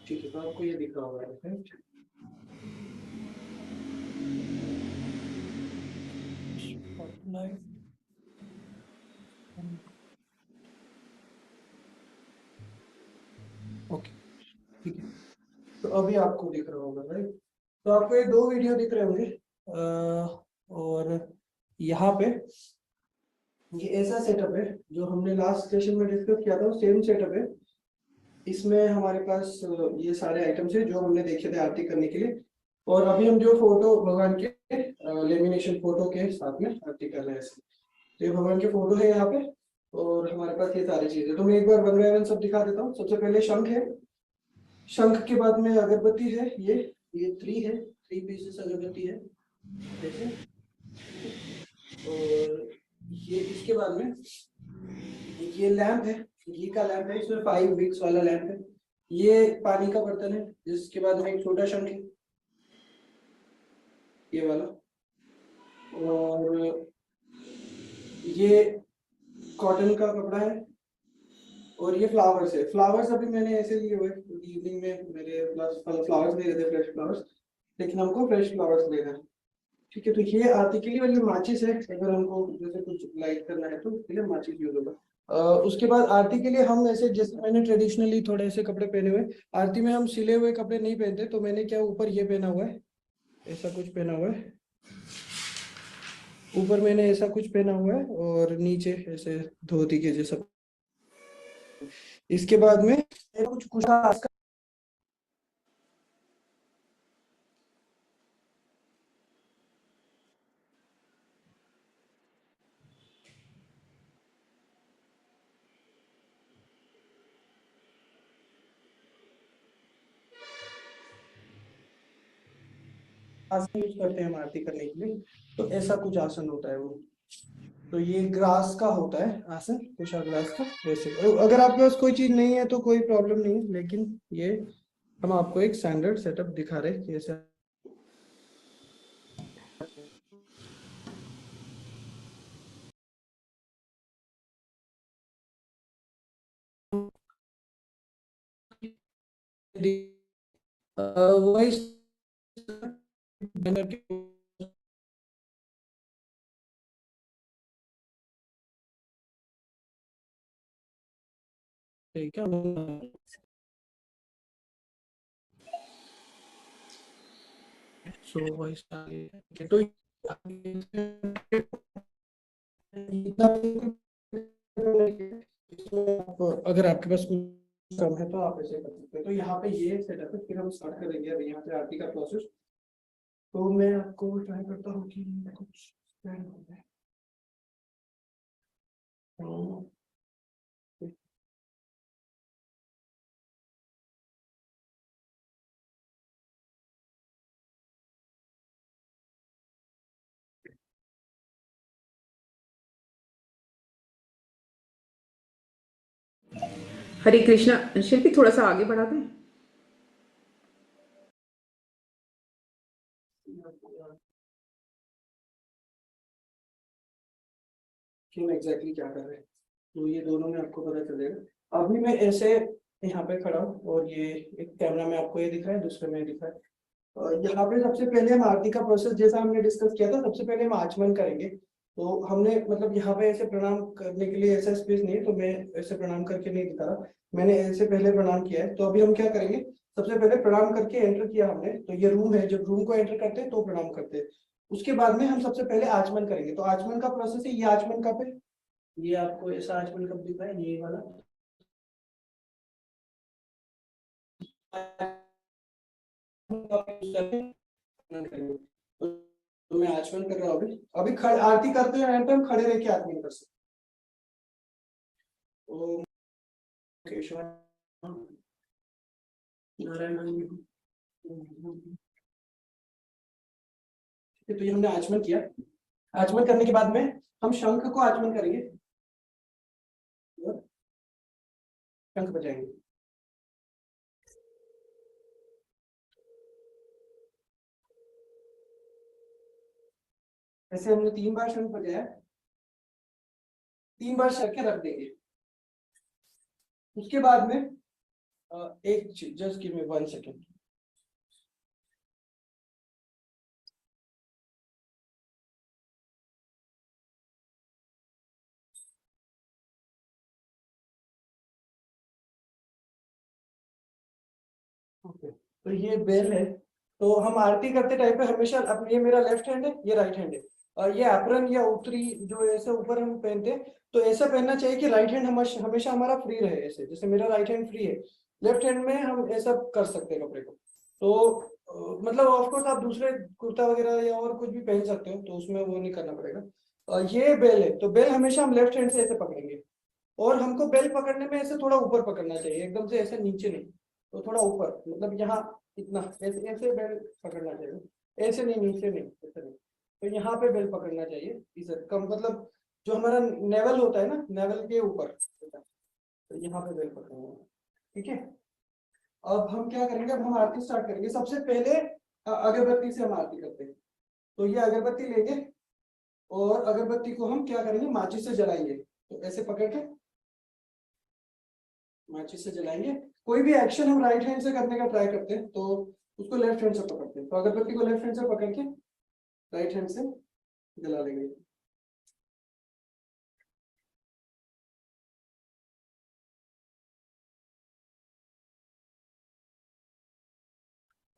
ठीक है, तो आपको ये दिख रहा होगा, राइट? ओके, ठीक है, तो अभी आपको दिख रहा होगा, राइट? तो आपको ये दो वीडियो दिख रहे होंगे और यहाँ पे ये ऐसा सेटअप है जो हमने लास्ट सेशन में डिस्कस किया था, सेम सेटअप है। इसमें हमारे पास ये सारे आइटम्स है जो हमने देखे थे आरती करने के लिए, और अभी हम जो फोटो भगवान के लेमिनेशन फोटो के साथ में आरती कर रहे हैं। तो ये भगवान के फोटो है यहाँ पे, और हमारे पास ये सारी चीजें। तो मैं एक बार वन बाय वन सब दिखा देता हूँ। सबसे पहले शंख है, शंख के बाद में अगरबत्ती है, ये 3 है, 3 पीसेस अगरबत्ती है जैसे, और ये इसके बाद में ये लैंप है, घी का लैंप है, इसमें 5 विक्स वाला लैंप है। ये पानी का बर्तन है, जिसके बाद में एक छोटा शंख है, ये वाला, और ये कॉटन का कपड़ा है, और ये फ्लावर्स है। फ्लावर्स अभी मैंने ऐसे लिए हुए, इवनिंग में मेरे फ्लावर्स नहीं रहते, फ्रेश फ्लावर्स, लेकिन हमको फ्रेश फ्लावर्स लेना है, ठीक है। तो ये आरती के लिए वाली माचिस है, अगर हमको जैसे कुछ लाइट करना है तो उसके लिए माचिस यूज होगा। उसके बाद आरती के लिए हम ऐसे, जैसे मैंने ट्रेडिशनली थोड़े ऐसे कपड़े पहने हुए, आरती में हम सिले हुए कपड़े नहीं पहनते, तो मैंने क्या ऊपर ये पहना हुआ है, ऐसा कुछ पहना हुआ है, ऊपर मैंने ऐसा कुछ पहना हुआ है, और नीचे ऐसे धोती के जैसा। इसके बाद में कुछ आसन यूज करते हैं हम आरती करने के लिए। तो ऐसा कुछ आसन होता है वो, तो ये ग्रास का होता है आसन, कुशा ग्रास का। वैसे अगर आपके पास कोई चीज नहीं है तो कोई प्रॉब्लम नहीं है, लेकिन ये हम आपको एक स्टैंडर्ड सेटअप दिखा रहे हैं कि ऐसे वही ठीक है। सो वॉइस तो अगर आपके पास कुछ कम है तो आप ऐसे कर सकते हैं। तो यहाँ पे ये सेटअप है, फिर हम स्टार्ट करेंगे अभी यहाँ पे आरती का प्रोसेस। तो मैं आपको ट्राई करता हूँ कि कुछ stand हो जाए। तो हरे कृष्णा शिल्पी, थोड़ा सा आगे बढ़ा दें। कि हम एग्जैक्टली क्या कर रहे हैं, तो ये दोनों में आपको पता चलेगा। अभी मैं ऐसे यहाँ पे खड़ा हूँ और ये एक कैमरा में आपको ये दिख रहा है, दूसरे में दिख रहा है। यहाँ पे सबसे पहले हम आरती का प्रोसेस जैसा हमने डिस्कस किया था, सबसे पहले हम आचमन करेंगे। तो हमने मतलब यहाँ पे ऐसे प्रणाम करने के लिए ऐसा स्पेस नहीं है, तो मैं ऐसे प्रणाम करके नहीं दिखा रहा, मैंने ऐसे पहले प्रणाम किया है। तो अभी हम क्या करेंगे, सबसे पहले प्रणाम करके एंटर किया हमने, तो ये रूम है, जब रूम को एंटर करते हैं तो प्रणाम करते हैं। उसके बाद में हम सबसे पहले आचमन करेंगे। तो आचमन का प्रोसेस है, ये आचमन कप है, ये आपको ऐसा आचमन कप दिख रहा है, ये वाला। तो मैं आचमन कर रहा हूँ अभी। अभी आरती करते हैं हम खड़े रह के आचमन कर सकते। ओम केशवाय नारायण। तो ये हमने आचमन किया। आचमन करने के बाद में हम शंख को आचमन करेंगे, शंख बजाएंगे। ऐसे हमने 3 बार शंख बजाया, 3 बार शंख के रख देंगे। उसके बाद में एक just give me 1 second. Okay, तो ये बेल है। तो हम आरती करते टाइम पे हमेशा, अब ये मेरा लेफ्ट हैंड है, ये राइट हैंड है, और ये एप्रन या उत्तरी जो ऐसे ऊपर हम पहनते हैं, तो ऐसा पहनना चाहिए कि राइट हैंड हमेशा हमारा फ्री रहे। ऐसे जैसे मेरा राइट हैंड फ्री है, लेफ्ट हैंड में हम ऐसा कर सकते हैं कपड़े को। तो मतलब ऑफकोर्स आप दूसरे कुर्ता वगैरह या और कुछ भी पहन सकते हो, तो उसमें वो नहीं करना पड़ेगा। ये बेल है, तो बेल हमेशा हम लेफ्ट हैंड से ऐसे पकड़ेंगे, और हमको बेल पकड़ने में ऐसे थोड़ा ऊपर पकड़ना चाहिए, एकदम से ऐसे नीचे नहीं। तो थोड़ा ऊपर, मतलब यहाँ इतना ऐसे ऐसे बेल पकड़ना चाहिए, ऐसे नहीं, नीचे नहीं, ऐसे नहीं। तो यहाँ पे बेल पकड़ना चाहिए, इसे कम, मतलब जो हमारा नेवल होता है ना, नेवल के ऊपर, तो यहाँ पे बेल पकड़ना है। ठीक है, अब हम क्या करेंगे, अब हम आरती स्टार्ट करेंगे। सबसे पहले अगरबत्ती से हम आरती करते हैं। तो ये अगरबत्ती लेंगे, और अगरबत्ती को हम क्या करेंगे, माचिस से जलाएंगे। तो ऐसे पकड़ के माचिस से जलाएंगे। कोई भी एक्शन हम राइट हैंड से करने का ट्राई करते हैं, तो उसको लेफ्ट हैंड से पकड़ते हैं। तो अगरबत्ती को लेफ्ट हैंड से पकड़ के राइट हैंड से जला लेंगे।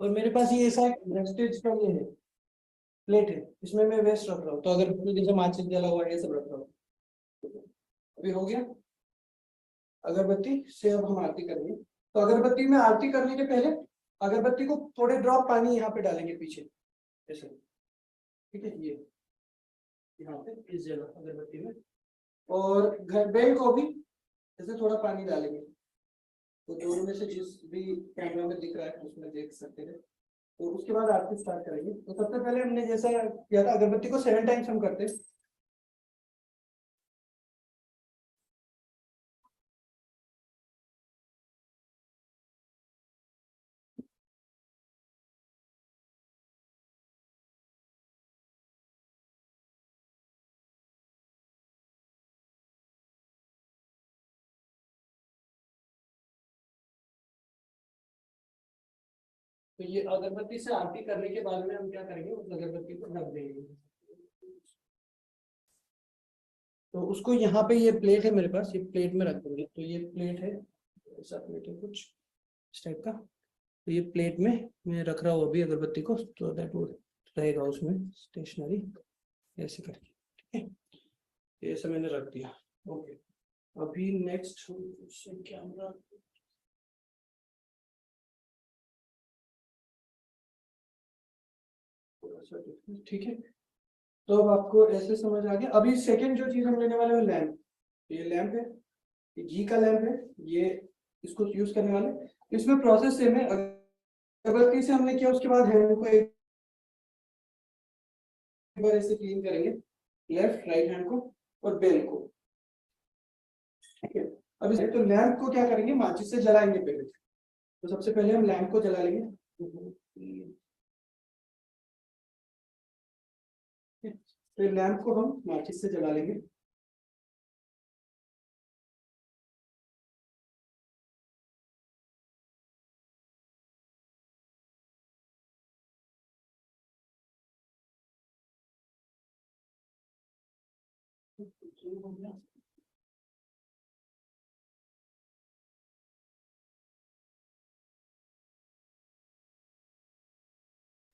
और मेरे पास ये ऐसा वेस्टेज का ये है, प्लेट है, इसमें मैं वेस्ट रख रहा हूँ। तो अगर जैसे माचिस जला हुआ है, ये सब रख रहा हूँ। अभी हो गया। अगरबत्ती से अब हम आरती करेंगे। तो अगरबत्ती में आरती करने के पहले अगरबत्ती को थोड़े ड्रॉप पानी यहाँ पे डालेंगे पीछे, ऐसे। ठीक है, ये यहाँ पे इस जगह अगरबत्ती में, और घर बेल को भी ऐसे थोड़ा पानी डालेंगे। तो दोनों में से जिस भी कैमरा में दिख रहा है उसमें देख सकते हैं। तो उसके बाद आरती स्टार्ट करेंगे। तो सबसे पहले हमने जैसा किया था, अगरबत्ती को 7 टाइम्स हम करते हैं। तो ये अगरबत्ती से आरती करने के बाद में हम क्या करेंगे, उस अगरबत्ती को रख देंगे। तो उसको यहाँ पे, ये प्लेट है मेरे पास, ये प्लेट में रख देंगे। तो ये प्लेट है, ऐसा प्लेट है कुछ इस टाइप का। तो ये प्लेट में मैं रख रहा हूँ अभी अगरबत्ती को, तो दैट वो रहेगा उसमें स्टेशनरी, ऐसे करके, ठीक है। ये ऐसे मैंने रख दिया। ओके, अभी नेक्स्ट कैमरा, ठीक है। तो अब आपको ऐसे समझ आ गया। अभी सेकंड जो चीज हम लेने वाले हैं, लैंप। ये लैंप है, ये घी का लैंप है, ये इसको यूज करने वाले। इसमें प्रोसेस सेम है। अगरबत्ती से हमने किया, उसके बाद हैंड को एक बार ऐसे क्लीन करेंगे, लेफ्ट राइट हैंड को और बेल को, ठीक है। अब तो लैंप को क्या करेंगे, माचिस से जलाएंगे पहले। तो सबसे पहले हम लैंप को जला लेंगे, तो लैंप को हम माचिस से जला लेंगे।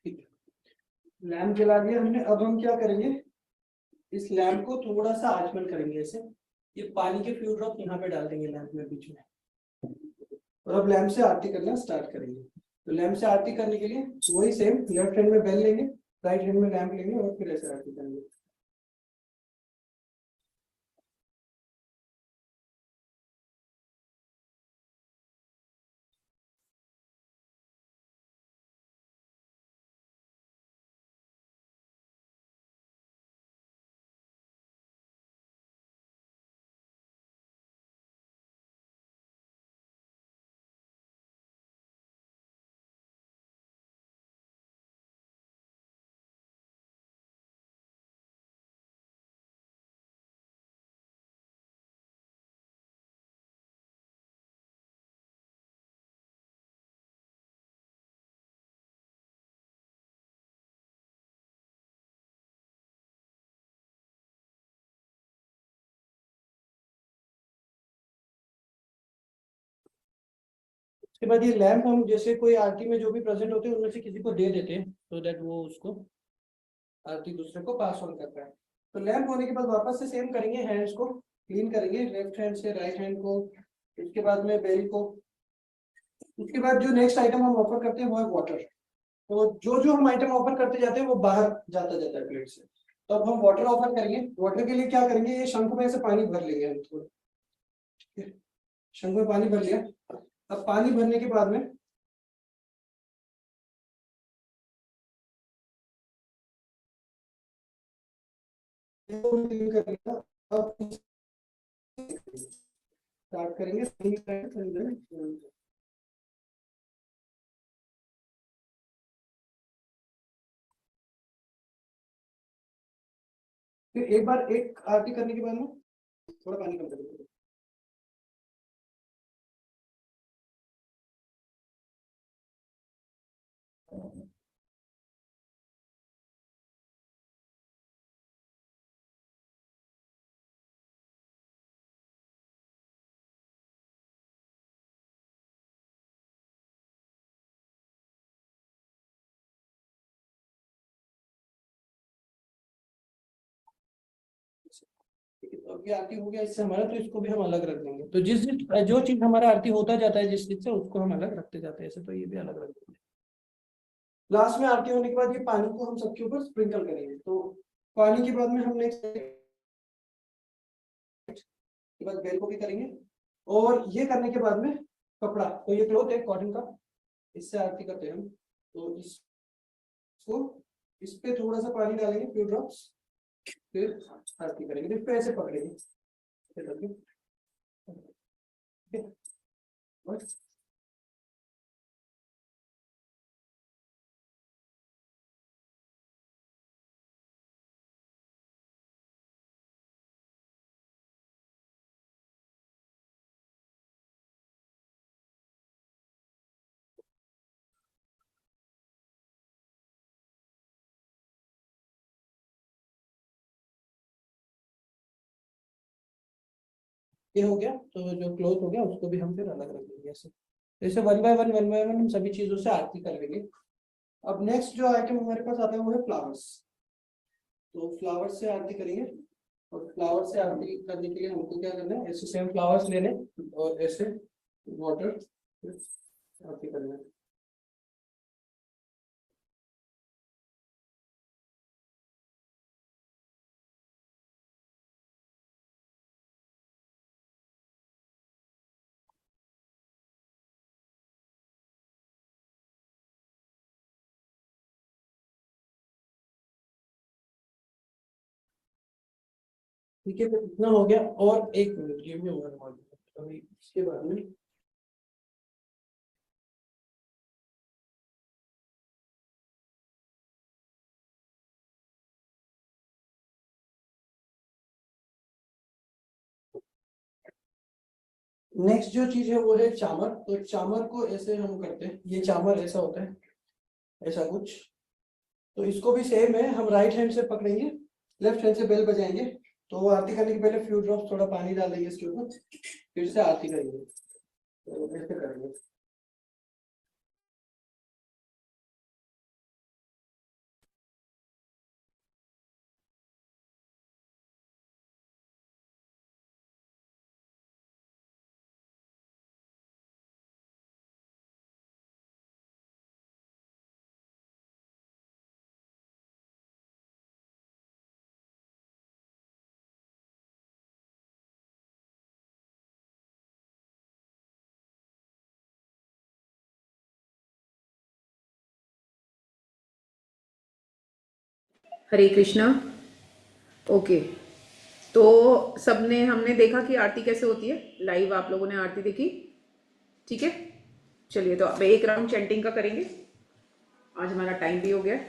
ठीक है, लैंप जला दिया हमने। अब हम क्या करेंगे, इस लैंप को थोड़ा सा आचमन करेंगे ऐसे। ये पानी के फ्यू ड्रॉप यहाँ पे डाल देंगे लैंप में बीच में, और अब लैंप से आरती करना स्टार्ट करेंगे। तो लैंप से आरती करने के लिए वही सेम, लेफ्ट हैंड में बेल लेंगे, राइट हैंड में लैंप लेंगे और फिर ऐसे आरती करेंगे। उसके बाद ये लैंप हम जैसे कोई आरती में जो भी प्रेजेंट होते हैं उनमें से किसी को दे देते हैं, तो दैट वो उसको आरती दूसरे को पास ऑन करता है। तो लैंप होने के बाद वापस से सेम करेंगे, हैंड्स को क्लीन करेंगे, लेफ्ट हैंड से राइट हैंड को, उसके बाद में बेल को। उसके बाद जो नेक्स्ट आइटम हम ऑफर करते हैं वो है वाटर। तो जो जो हम आइटम ऑफर करते जाते हैं वो बाहर जाता जाता है प्लेट से। तो अब हम वाटर ऑफर करेंगे। वाटर के लिए क्या करेंगे, ये शंख में से पानी भर लेंगे हम थोड़ा, ठीक है। शंख में पानी भर लिया। अब पानी भरने के बाद में क्लीन कर लिया। अब स्टार्ट करेंगे। फिर एक बार एक आरती करने के बाद में थोड़ा पानी कम करेंगे। ठीक है, तो अब ये आरती हो गया इससे हमारा, तो इसको भी हम अलग रख देंगे। तो जिस जो चीज हमारा आरती होता जाता है जिस चीज से, उसको हम अलग रखते जाते हैं ऐसे, तो ये भी अलग रख देंगे। लास्ट में आरती होने के बाद ये पानी को हम सबके ऊपर स्प्रिंकल करेंगे। तो पानी के बाद में हम नेक्स्ट के बाद बेल को भी करेंगे। और ये करने के बाद में कपड़ा, तो ये क्लोथ है कॉटन का, इससे आरती करते हैं हम। तो इसको इस पे थोड़ा सा पानी डालेंगे, फ्यू ड्रॉप्स, फिर आरती करेंगे। इस पे ऐसे पकड़ेंगे, फिर रखें। ठीक है, बस। ये हो गया, तो जो क्लोथ हो गया उसको भी हम फिर अलग रख देंगे ऐसे। जैसे वन बाय वन हम सभी चीजों से आरती कर लेंगे। अब नेक्स्ट जो आइटम हमारे पास आता है वो है फ्लावर्स। तो फ्लावर्स से आरती करेंगे, और फ्लावर से आरती करने के लिए हमको क्या करना है, ऐसे सेम फ्लावर्स लेने और ऐसे वाटर आरती करना है। ठीक है, तो इतना हो गया। और एक मिनट, ये भी होगा अभी इसके बाद में। नेक्स्ट जो चीज है वो है चामर। तो चामर को ऐसे हम करते हैं, ये चामर ऐसा होता है, ऐसा कुछ। तो इसको भी सेम है, हम राइट हैंड से पकड़ेंगे, लेफ्ट हैंड से बेल बजाएंगे। तो वो आरती करने के पहले फ्यू ड्रॉप्स थोड़ा पानी डाल देंगे इसके ऊपर, फिर से आरती करेंगे। तो ऐसे करेंगे। हरे कृष्णा। ओके, तो सबने हमने देखा कि आरती कैसे होती है, लाइव आप लोगों ने आरती देखी, ठीक है। चलिए, तो अब एक राउंड चैंटिंग का करेंगे। आज हमारा टाइम भी हो गया।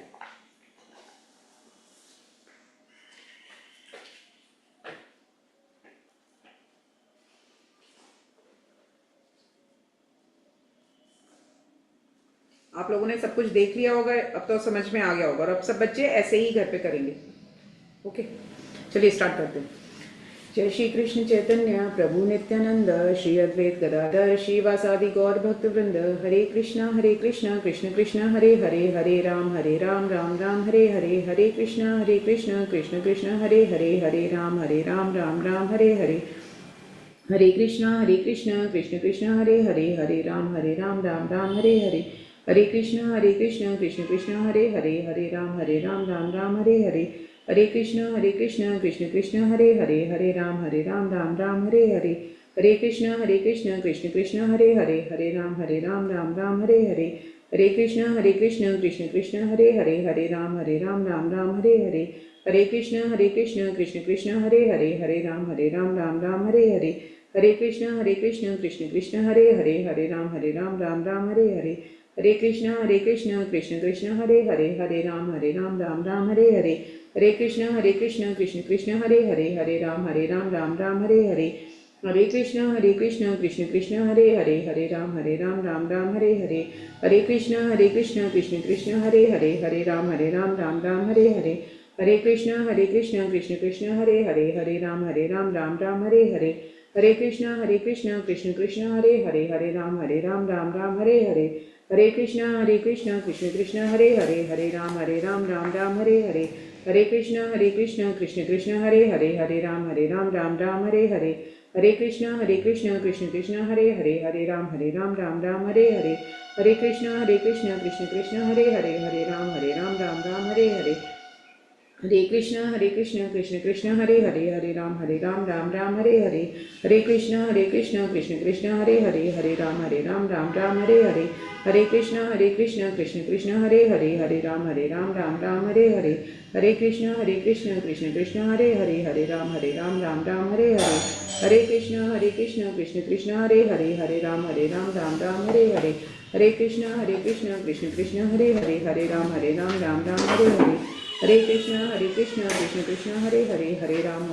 आप लोगों ने सब कुछ देख लिया होगा, अब तो समझ में आ गया होगा, और अब सब बच्चे ऐसे ही घर पे करेंगे। ओके, चलिए स्टार्ट करते हैं। जय श्री कृष्ण चैतन्य प्रभु नित्यानंद, श्री अद्वैत गदाधर श्रीवासादि गौर भक्त वृंद। हरे कृष्णा कृष्ण कृष्ण हरे हरे, हरे राम राम राम हरे हरे। हरे कृष्ण कृष्ण कृष्ण हरे हरे राम राम राम हरे हरे। हरे कृष्ण कृष्ण कृष्ण हरे हरे राम राम राम हरे हरे। हरे कृष्ण कृष्ण कृष्ण हरे हरे राम राम राम हरे हरे। हरे कृष्ण कृष्ण कृष्ण हरे हरे राम राम हरे हरे। हरे कृष्ण कृष्ण कृष्ण हरे राम राम राम हरे हरे। हरे कृष्ण कृष्ण कृष्ण हरे राम राम हरे हरे। हरे कृष्ण कृष्ण कृष्ण हरे राम राम हरे हरे। हरे कृष्ण कृष्ण कृष्ण हरे राम राम हरे हरे। हरे कृष्ण कृष्ण कृष्ण हरे राम राम हरे हरे। हरे कृष्ण कृष्ण कृष्ण हरे राम राम हरे हरे। हरे कृष्ण कृष्ण कृष्ण हरे राम राम हरे हरे। हरे कृष्ण कृष्ण कृष्ण हरे राम राम हरे हरे। हरे कृष्ण कृष्ण कृष्ण हरे राम राम हरे हरे। हरे कृष्ण कृष्ण कृष्ण हरे राम राम हरे हरे। हरे कृष्ण कृष्ण कृष्ण हरे राम राम हरे हरे। हरे कृष्ण कृष्ण कृष्ण हरे राम राम हरे हरे। हरे कृष्ण कृष्ण कृष्ण हरे राम राम हरे हरे। हरे कृष्ण कृष्ण कृष्ण हरे राम राम हरे हरे। हरे कृष्ण कृष्ण कृष्ण हरे राम राम हरे हरे। हरे कृष्ण कृष्ण कृष्ण हरे राम राम हरे हरे। हरे कृष्ण कृष्ण कृष्ण हरे राम राम हरे हरे। हरे कृष्ण कृष्ण कृष्ण हरे राम राम हरे हरे। हरे कृष्ण कृष्ण कृष्ण हरे राम राम हरे हरे। हरे कृष्ण कृष्ण कृष्ण हरे राम राम हरे हरे। हरे कृष्ण कृष्ण कृष्ण हरे राम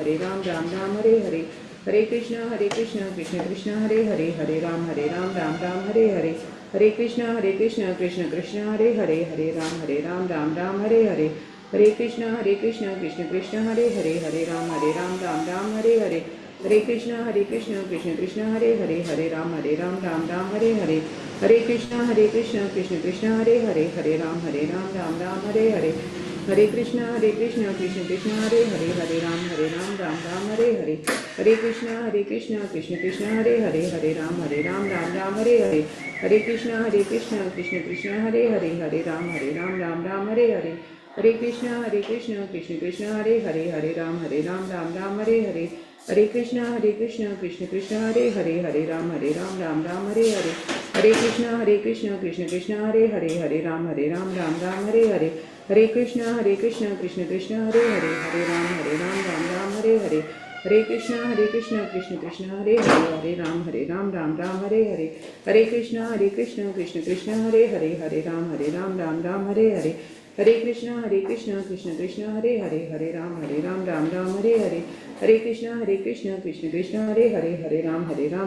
राम हरे हरे। हरे कृष्ण कृष्ण कृष्ण हरे राम राम हरे हरे। हरे कृष्ण कृष्ण कृष्ण हरे राम राम हरे हरे। हरे कृष्ण कृष्ण कृष्ण हरे राम राम हरे हरे। हरे कृष्ण कृष्ण कृष्ण हरे हरे, हरे राम राम राम हरे हरे, हरे कृष्ण कृष्ण कृष्ण हरे हरे, हरे राम राम राम हरे हरे, हरे कृष्ण कृष्ण कृष्ण हरे हरे, हरे राम राम राम हरे हरे, हरे कृष्ण कृष्ण कृष्ण हरे हरे, हरे राम राम राम हरे हरे, हरे कृष्ण कृष्ण कृष्ण हरे हरे, हरे राम राम राम हरे हरे, हरे कृष्ण कृष्ण कृष्ण हरे हरे, हरे राम राम राम हरे हरे, हरे कृष्ण कृष्ण कृष्ण हरे हरे, हरे राम राम राम हरे हरे, हरे कृष्ण कृष्ण कृष्ण हरे हरे, हरे राम राम राम हरे हरे, हरे कृष्ण कृष्ण कृष्ण हरे हरे, हरे राम राम राम हरे हरे, हरे कृष्ण कृष्ण कृष्ण हरे हरे, हरे राम राम राम हरे हरे, हरे कृष्ण कृष्ण कृष्ण हरे हरे, हरे राम राम राम हरे हरे, हरे कृष्ण कृष्ण कृष्ण हरे हरे, हरे राम राम राम हरे हरे, हरे कृष्ण कृष्ण कृष्ण हरे हरे, हरे राम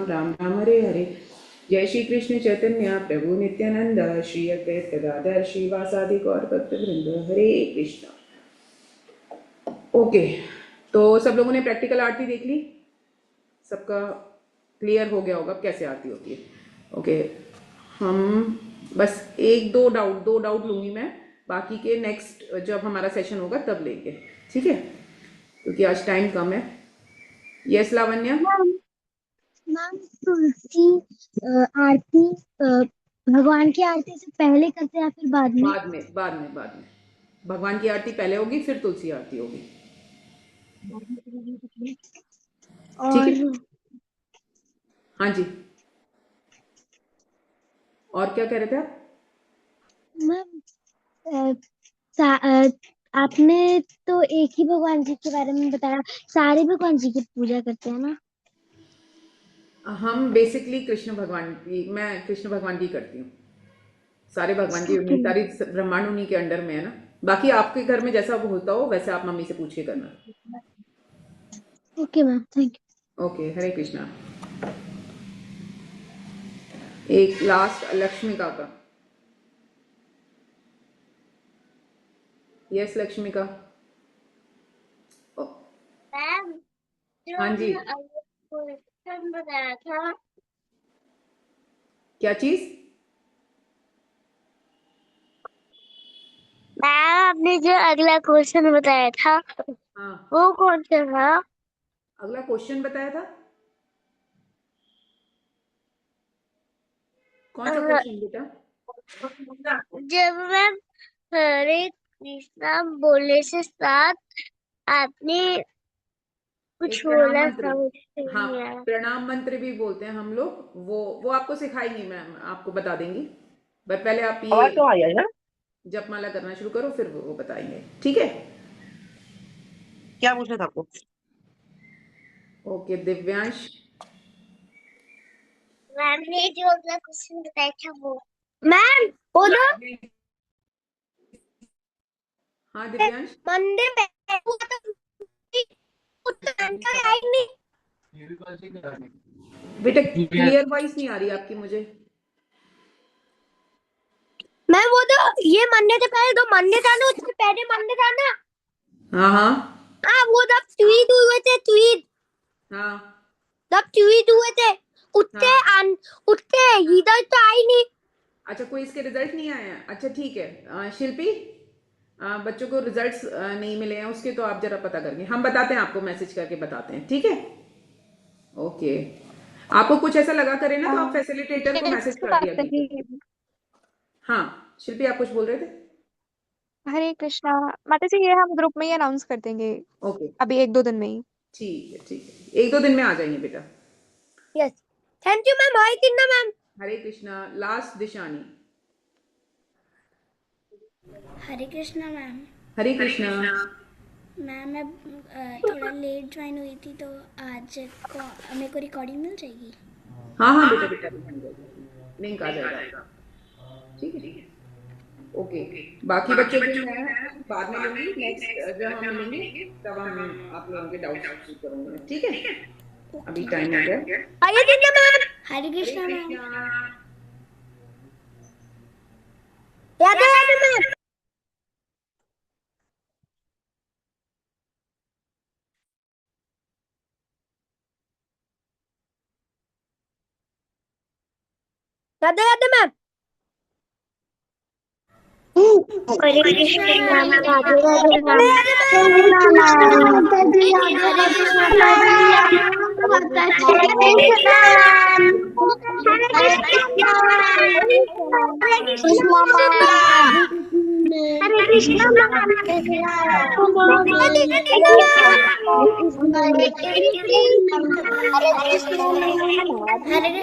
राम राम हरे हरे। जय श्री कृष्ण चैतन्य प्रभु नित्यानंद, श्री अद्वैत गदाधर श्रीवासादि गौर भक्त वृंद, हरे कृष्ण। ओके, तो सब लोगों ने प्रैक्टिकल आरती देख ली, सबका क्लियर हो गया होगा कैसे आरती होती है। ओके, हम बस दो डाउट लूंगी मैं, बाकी के नेक्स्ट जब हमारा सेशन होगा तब लेंगे, ठीक है, क्योंकि आज टाइम कम है। यस लावण्य। मैम मैम तुलसी आरती भगवान की आरती से पहले करते हैं या फिर बाद में? बाद में भगवान की आरती पहले होगी, फिर तुलसी आरती होगी, ठीक है। और हाँ जी, और क्या कह रहे थे आप? मैम आपने तो एक ही भगवान जी के बारे में बताया, सारे भगवान जी की पूजा करते हैं ना? हम बेसिकली मैं कृष्ण भगवान की करती हूँ, सारे भगवान की ओके उन्हीं, सारी ब्रह्मांड उन्हीं के अंडर में है ना। बाकी आपके घर में जैसा वो होता हो वैसे आप मम्मी से पूछ के करना। ओके मैम, थैंक ओके, हरे कृष्णा। एक लास्ट लक्ष्मिका का। यस लक्ष्मिका। ओ, मैम। जो हाँ जी, आपने अभी क्वेश्चन बताया था, क्या चीज? मैम आपने जो अगला क्वेश्चन बताया था हाँ, वो कौन सा था? अगला क्वेश्चन बताया था, कौन सा अ, क्वेश्चन बेटा? जब मैम हरे कृष्णा बोलने से साथ आपने कुछ एक प्रणाम बोला मंत्र, था, मुझे हाँ, नहीं आया। प्रणाम मंत्र भी बोलते हैं हम लोग, वो आपको सिखाएंगी मैम, आपको बता देंगी, बट पहले आप ये आवाज तो आई है ना? जपमाला करना शुरू करो, फिर वो बताएंगे, ठीक है। क्या पूछना था आपको? ओके दिव्यांश। मैम ने जो अगला क्वेश्चन बताया था वो, मैम वो ना हाँ दिव्यांश। मंडे में हुआ था, उतना आई नहीं। बेटा क्लियर वॉइस नहीं आ रही आपकी मुझे। मैम वो तो ये मंडे से पहले 2 मंडे था ना, उससे पहले मंडे था ना। हाँ हाँ हाँ वो जब ट्वीट हुए थे, हाँ जब ट्वीट हुए थे हाँ। उठते इधर तो आई नहीं। अच्छा, कोई इसके रिजल्ट नहीं आए हैं, अच्छा ठीक है। शिल्पी, बच्चों को रिजल्ट्स नहीं मिले हैं उसके, तो आप जरा पता करके हम बताते हैं आपको, मैसेज करके बताते हैं, ठीक है। ओके, आपको कुछ ऐसा लगा करे ना तो आप फैसिलिटेटर को मैसेज कर दिया कीजिए। हाँ, शिल्पी आप कुछ बोल रहे थे? हरे कृष्णा। माता जी ये हम ग्रुप में ही अनाउंस कर देंगे ओके, अभी 1-2 दिन में ही। ठीक है ठीक है, एक दो दिन में आ जाएंगे बेटा। Yes, thank you ma'am. Hare Krishna ma'am. Hare Krishna. Last Dishani. Hare Krishna ma'am. Hare Krishna. Ma'am मैं थोड़ा लेट ज्वाइन हुई थी, तो आज मेरे को रिकॉर्डिंग मिल जाएगी? हाँ हाँ बेटा बेटा, लिंक आ जाएगा आपका, ठीक है। ओके, बाकी बच्चों के मैं बाद में लूंगी, नेक्स्ट जब हम मिलेंगे तब हम आप लोगों के डाउट्स पूछ करूंगी, ठीक है। अभी टाइम हो गया। Hare Krishna ma'am. Hare Hare Krishna ma'am. Krishna. Radhe Radhe ma'am. Radhe Radhe ma'am. Hare Krishna ma'am, Radhe Radhe ma'am. Hare Krishna Hare Krishna